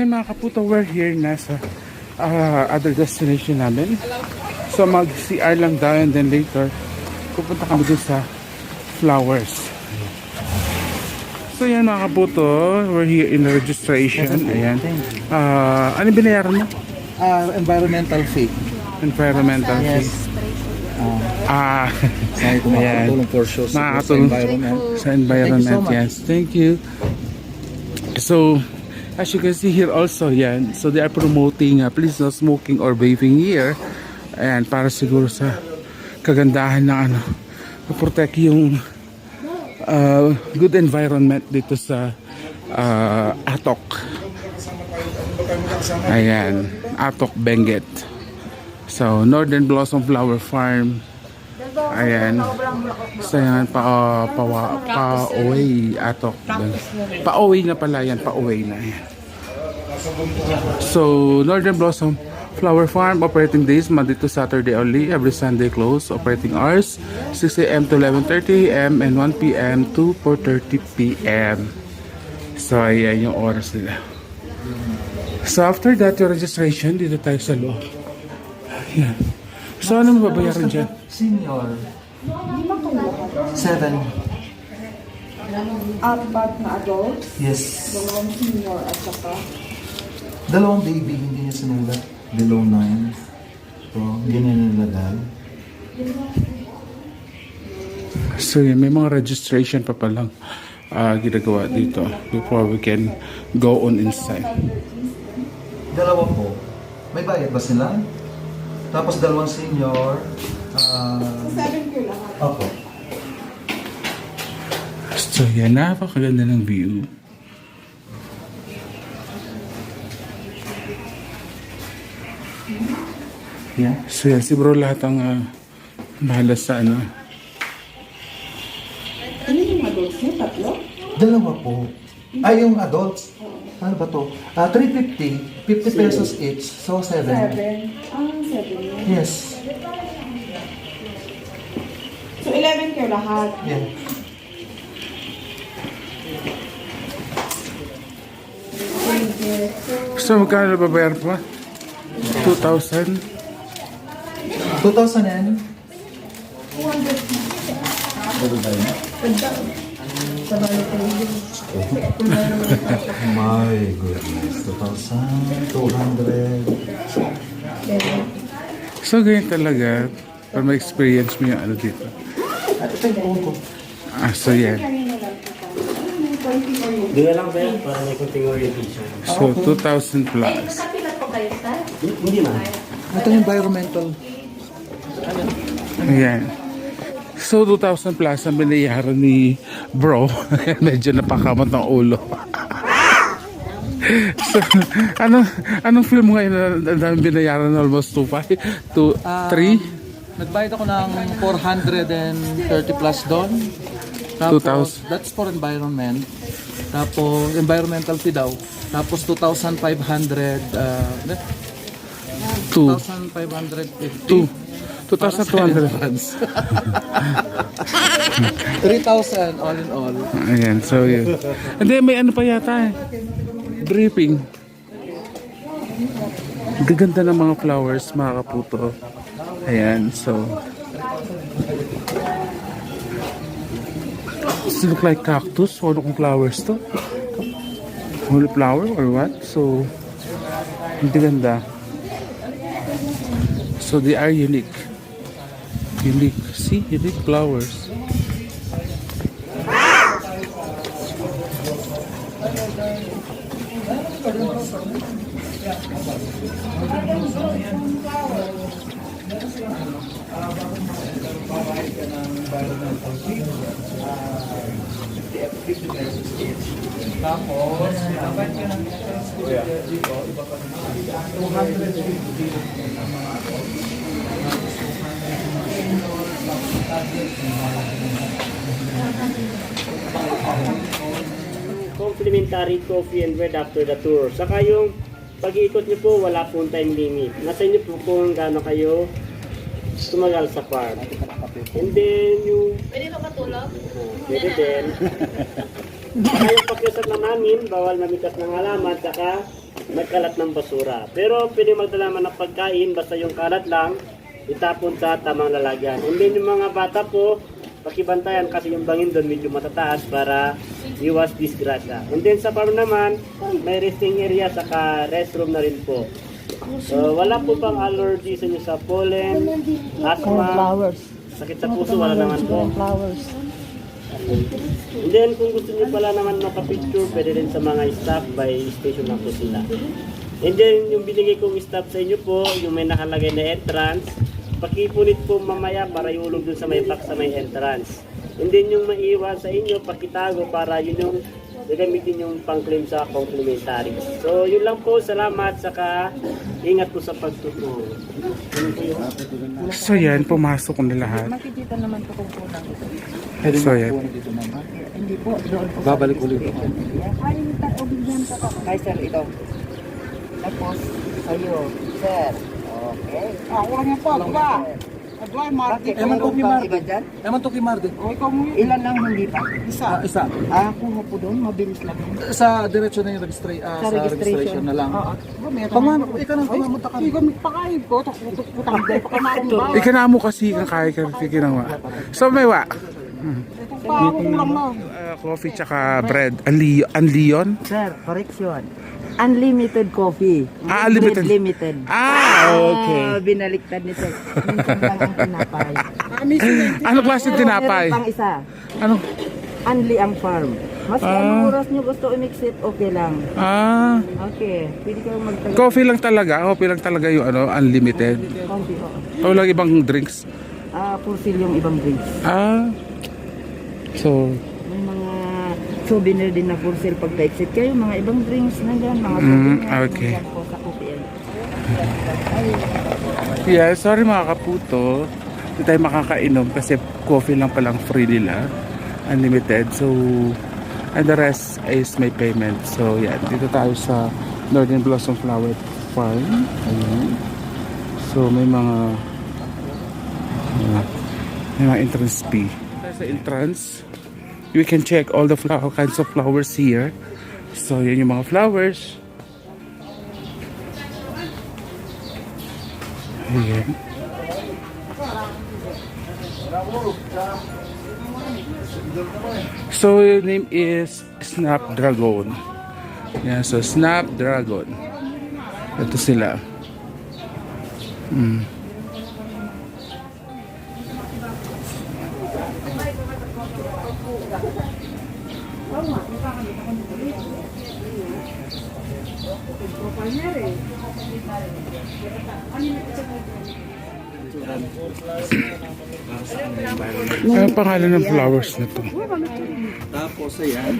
ngayon mga kaputo, we're here na sa other destination namin. So mag-CR lang daw and then later pupunta kami dun sa flowers. So yan mga kaputo, we're here in the registration. Ayan. Ano binayaran mo? Environmental fee. Environmental fee. Sana ito makakatulong for sure sa environment. Sa environment, yes. Thank you. So, as you can see here also, yan. So, they are promoting please no smoking or vaping here. Ayan, para siguro sa kagandahan ng protect yung good environment dito sa Atok. Ayan, Atok, Benguet. So, Northern Blossom Flower Farm. Ayan. So, yan, pa-away, Atok. Pa-away na pala yan, pa-away na yan. So, Northern Blossom Flower Farm, operating days, Monday to Saturday only, every Sunday close. Operating hours, 6 a.m. to 11:30 a.m. and 1 p.m. to 4:30 p.m. So, ayan yung oras nila. So, after that, yung registration, dito tayo sa loob. Ayan. So, ano mababayaran dyan? Senior. 7. Apat na adults, Yes. dalawang senior at saka Dalawang baby, hindi niya sinulat. Below 9. So, hindi niya nilagay. So, yan, may mga registration pa palang ginagawa dito before we can go on inside. Dalawa po. May bayad ba sila? Tapos dalawang senior. 7 ko lahat. Opo. So, yan, napakaganda ng view. Yeah. So, yan, si bro lahat ang bahala sa Ano yung adults niyo? Tatlo? Dalawa po. Ay, yung adults. Ano ba to? 350. 50 pesos each. So, 7. 7. 7. Yes. So, 11 kayo lahat. Yeah. So, magkano babayar pa? 2,000? 2,000 and? My goodness. 2,200. So, ganyan talaga. Para ma-experience mo yung ano dito. Ito yung phone ko. So, yan. Doon lang ba yan para may konting orientation? So, 2,000 plus. Hindi man. Ito yung environmental. Ayan. So, 2,000 plus ang binayaran ni bro. Medyo napakamot ng ulo. So, anong film ngayon na binayaran na almost 2,500? 3? Nagbayad ako ng 430 plus doon. Tapos, 2,000. that's for environment. Tapos, environmental fee daw. Tapos, 2,500. 2,550. 2,200. 3,000 all in all. Ayan, so yun. Hindi, may ano pa yata dripping. Gaganda ng mga flowers, mga kaputo. Ayan, so does it look like cactus? Or kung flowers to? Holy flower or what? So, hindi ganda. So, they are unique. Unique. See? Unique flowers. Complimentary coffee and bread after the tour. Saka yung pag-iikot nyo po, wala pong time limit. Nasa inyo po kung gaano kayo tumagal sa farm. And then yung... Pwede na matulog? Pwede din. Saka yung pakiusap na namin, bawal mamitas ng halaman, saka nagkalat ng basura. Pero pwede magdala naman ng pagkain, basta yung kalat lang, itapon sa tamang lalagyan. And then yung mga bata po, pakibantayan kasi yung bangin doon medyo matataas para iwas disgrasya. And then sa farm naman, may resting area saka restroom na rin po. So, wala po pang allergy sa inyo sa pollen, asthma, sakit sa puso, wala naman po. And then kung gusto niyo pala naman makapicture, pwede rin sa mga staff, by station lang po sila. And then yung binigay kong staff sa inyo po, yung may nakalagay na entrance, pakipunit po mamaya para iulog dun sa may box sa may entrance. And then yung maiwan sa inyo, pakitago para yun yung gagamitin yung pang-claim sa complimentary. So yun lang po, salamat, saka ingat po sa pagtuturo. So yan, pumasok na lahat. Makikita naman po kung kulang ito. Pwede So, mo yan. kunin dito, mama. Hindi po, doon po. Babalik ulit ako. Ay, obigyan ka pa. Ay, sir, ito. Tapos, sa'yo, sir. Okay. Wala niya po, ba? Adway, Marty. Eman to kay Marde. Iba dyan? Eman to kay Marde. O, ikaw mo yun. Ilan lang hindi pa? Isa. Kuha po doon, mabilis lang. Sa diretso na yung sa registration na lang. Pamano, ikaw nang pumunta ka. Ikaw magpakain ko. Putang day pa kamarin ba? Ikanamo kasi kang kaya ka ginawa. So may wa. Kulang na. Coffee tsaka bread. Anliyon? Sir, correction. Unlimited coffee. Ah, unlimited. Bread limited. Okay. Binaliktad ni sir. Minsan lang ang tinapay. Ano klase tinapay? Meron pang isa. Ano? Unli ang farm. Mas anong oras nyo gusto i-mix it, okay lang. Okay. Pwede kayong magtagal. Coffee lang talaga. Coffee lang talaga yung unlimited. Coffee, oo. O lang ibang drinks. Pursil yung ibang drinks. So, May mga souvenir din na pursil pag exit kayo. Mga ibang drinks na dyan. Mga souvenir. okay. Nandyan po sa coffee. yeah, sorry mga kaputo. Hindi tayo makakainom kasi coffee lang palang free nila. Unlimited. So, and the rest is may payment. So, yeah. Dito tayo sa Northern Blossom Flower Farm. Ayan. So, may mga entrance fee. Sa entrance, we can check all the kinds of flowers here. So, yan yung mga flowers. Ayan. So, your name is Snapdragon. Yan, so Snapdragon. Ito sila. Ano ang pangalan ng flowers na to? Tapos ayan.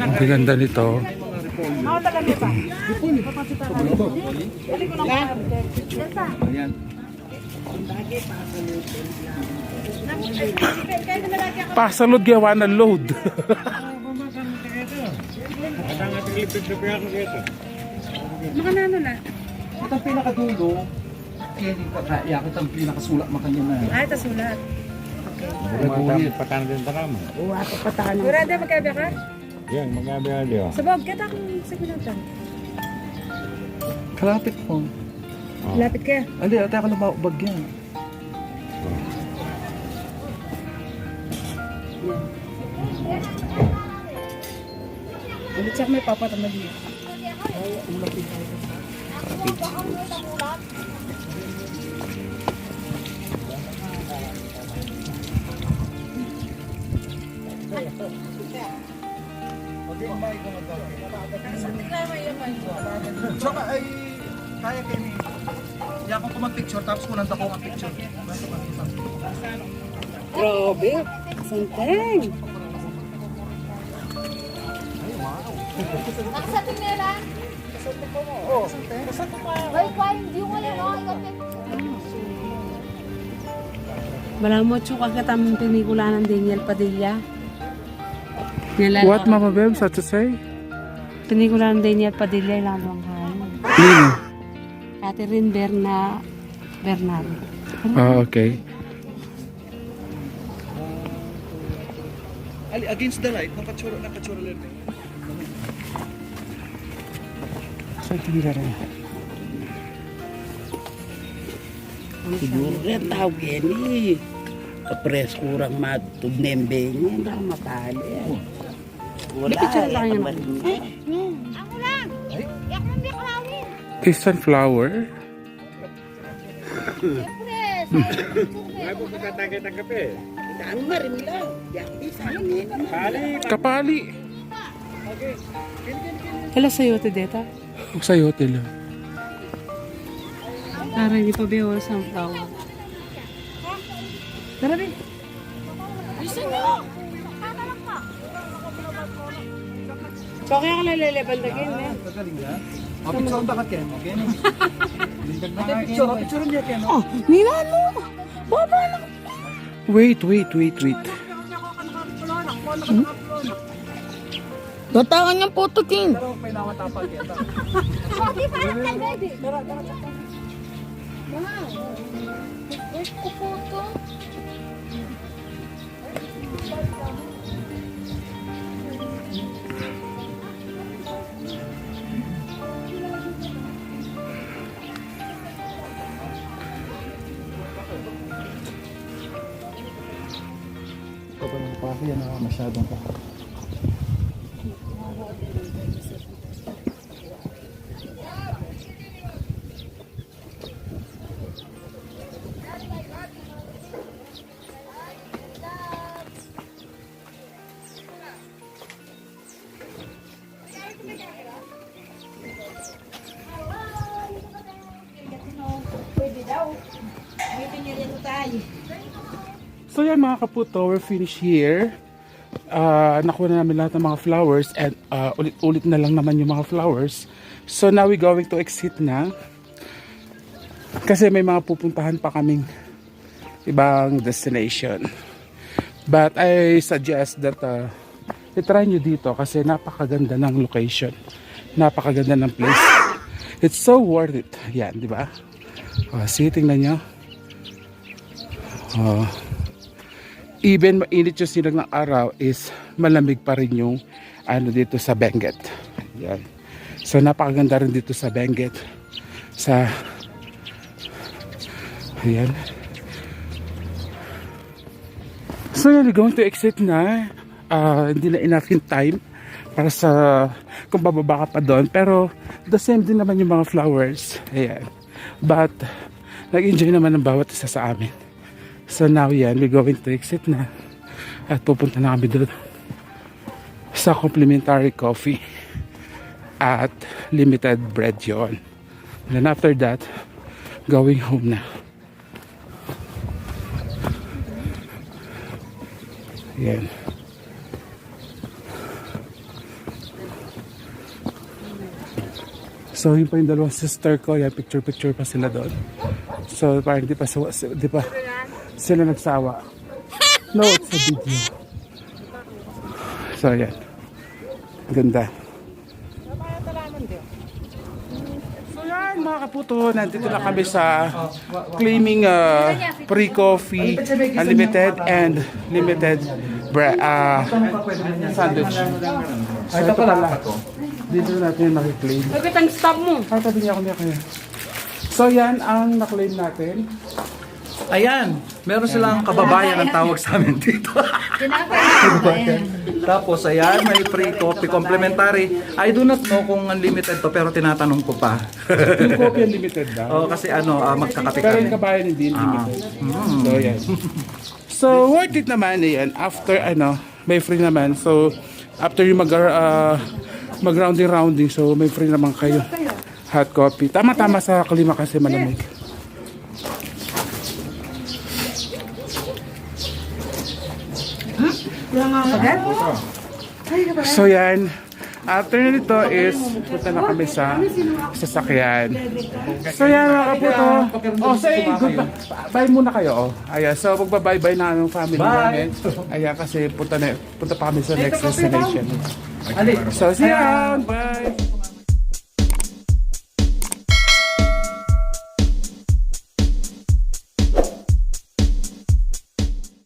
Ang ganda nito. Ayan. Pasalod gawa na load. Itong pinakadulo, yakit ang pinakasulat makanya na. Ay, ito sulat. Kurada magkabi ka? Yan, magkabila diyo. Sabog, kita akong sa minutan. Kalapit po. Lapit ka. Hindi, ate ako lumabag yan. Ulit siya may papatamad niya. Tsaka ay, kaya kayo ni. Kaya ko mag-picture, tapos kunan ako ang picture. Grabe. Santeng. Nasa tingera? Oo. Wait, why? Hindi mo yan, oh. Wala mo tsuka ka tamang pelikula ng Daniel Padilla. What, Mama Beb, so to say? Pelikula ng Daniel Padilla yung lalong kain. Nino? Catherine Bernardo. Okay. Ali, against the light, nakatsura lang. Sa tinda rin. Siguro rin tawag yan eh. Kapres kurang matutod na yung benyo. Hindi ako matali. Wala. Ako lang. Yak lang di kalawin. Christian flower. Siyempre. Ay, kung kakatagay-tanggap eh. Ang marim lang. Yak isa yun. Kapali. Hala sayote deta. Huwag sa'yo, tila. Tara, hindi pa bewal sa flower. Tara rin. Gusto nyo? Tatalak pa. So, kaya ka laleleban na gin, eh. Oh, nilalo. Baba na. Wait. Datangan niyang photo, King. Oh, di pa lang tayo, baby. Wow. Wait ko po to. Masyadong pa. So yan mga kaputo, we're finished here. Nakuha na namin lahat ng mga flowers and ulit-ulit na lang naman yung mga flowers. So now we're going to exit na. Kasi may mga pupuntahan pa kaming ibang destination. But I suggest that itry nyo dito kasi napakaganda ng location. Napakaganda ng place. It's so worth it. Yan, di ba? See, tingnan nyo. Even mainit yung sinag ng araw is malamig pa rin yung ano dito sa Benguet. Yan. So napakaganda rin dito sa Benguet. Sa ayan. So yan, we're going to exit na. Hindi na enough yung time para sa kung bababa ka pa doon. Pero the same din naman yung mga flowers. Ayan. But nag-enjoy naman ng bawat isa sa amin. So now yan, we're going to exit na. At pupunta na kami doon sa complimentary coffee at limited bread yun. And then after that, going home na. Yan. So yun pa yung dalawang sister ko, yan picture pa sila doon. So parang di pa sila nagsawa. No, it's a video. So yan. Ganda. So yan mga kaputo, nandito na kami sa claiming pre-coffee, unlimited and limited sandwich. So ito pala. Dito natin nakiklaim. Bakit ang stop mo? Ay, tabi niya ako niya kaya. So yan ang naklaim natin. Ayan, meron silang kababayan ang tawag sa amin dito. Tapos ayan, may free coffee complimentary. I do not know kung unlimited to pero tinatanong ko pa. Yung coffee unlimited daw. Oh, kasi magkakape Pero kami. yung kabayan hindi unlimited. So yan. So worth it naman yan. After may free naman. So after yung mag-rounding, so may free naman kayo. Hot coffee. Tama-tama sa klima kasi malamig. So yan. After nito is punta na kami sa sasakyan. So yan mga kaputo. Oh, say goodbye. Bye muna kayo. Ayan. So magbabay-bye na ang family namin. Ayan kasi punta pa kami sa next destination. So see ya. Bye.